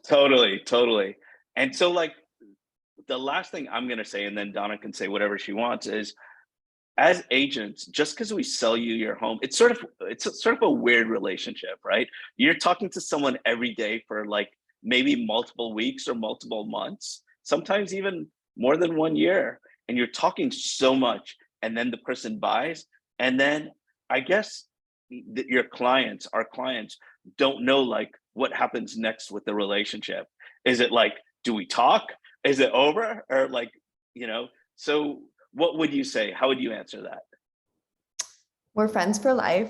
Totally. And so, like, the last thing I'm going to say, and then Donna can say whatever she wants, is, as agents, just because we sell you your home, it's sort of a weird relationship, right? You're talking to someone every day for like maybe multiple weeks or multiple months, sometimes even more than 1 year. And you're talking so much, and then the person buys. And then I guess our clients don't know like what happens next with the relationship. Is it like, do we talk? Is it over? Or like, so what would you say? How would you answer that? We're friends for life.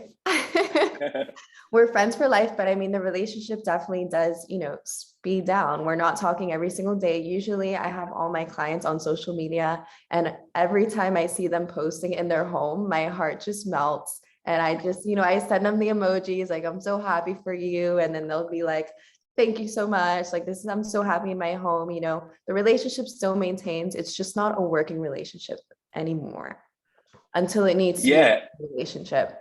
We're friends for life, but I mean, the relationship definitely does, speed down. We're not talking every single day. Usually I have all my clients on social media, and every time I see them posting in their home, my heart just melts. And I just, I send them the emojis, like, I'm so happy for you. And then they'll be like, thank you so much. Like, I'm so happy in my home. The relationship still maintains. It's just not a working relationship anymore until it needs to be a relationship.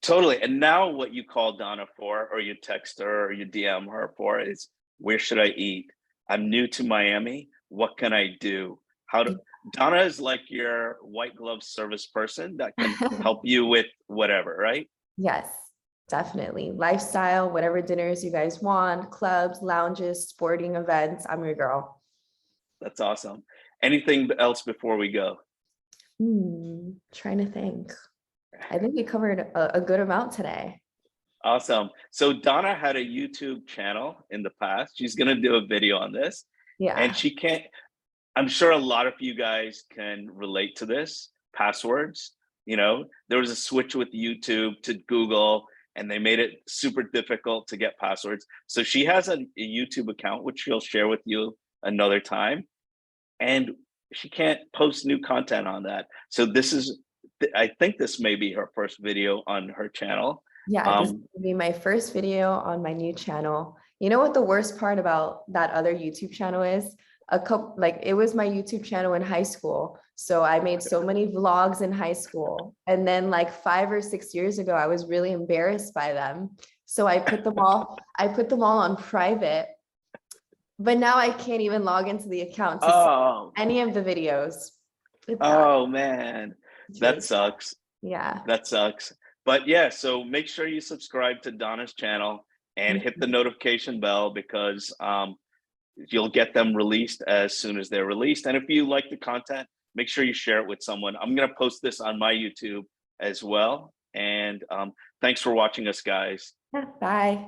Totally. And now what you call Donna for, or you text her, or you DM her for, is, where should I eat? I'm new to Miami. What can I do? Donna is like your white glove service person that can help you with whatever, right? Yes, definitely. Lifestyle, whatever dinners you guys want, clubs, lounges, sporting events. I'm your girl. That's awesome. Anything else before we go? Trying to think. I think we covered a good amount today. Awesome. So Donna had a YouTube channel in the past. She's going to do a video on this, and Yeah. she can't, I'm sure a lot of you guys can relate to this. Passwords, there was a switch with YouTube to Google, and they made it super difficult to get passwords. So she has a YouTube account, which she'll share with you another time, and she can't post new content on that. So I think this may be her first video on her channel. Yeah, this will be my first video on my new channel. You know what the worst part about that other YouTube channel is? It was my YouTube channel in high school. So I made so many vlogs in high school. And then like 5 or 6 years ago, I was really embarrassed by them. So I put them all on private, but now I can't even log into the account to see Oh, any of the videos. It's bad. oh man, It's really that sad. sucks. Yeah. That sucks. But yeah, so make sure you subscribe to Donna's channel and hit the notification bell, because you'll get them released as soon as they're released. And if you like the content, make sure you share it with someone. I'm going to post this on my YouTube as well. And thanks for watching us, guys. Yeah, bye.